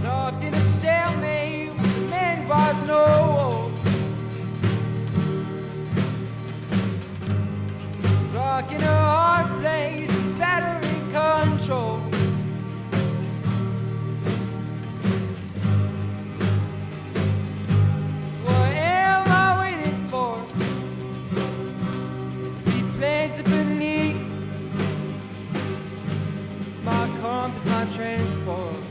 Locked in a stalemate with the man was no hope. Rocking a hard place, it's battery control. What am I waiting for? Seaplanes beneath my compass, my transport.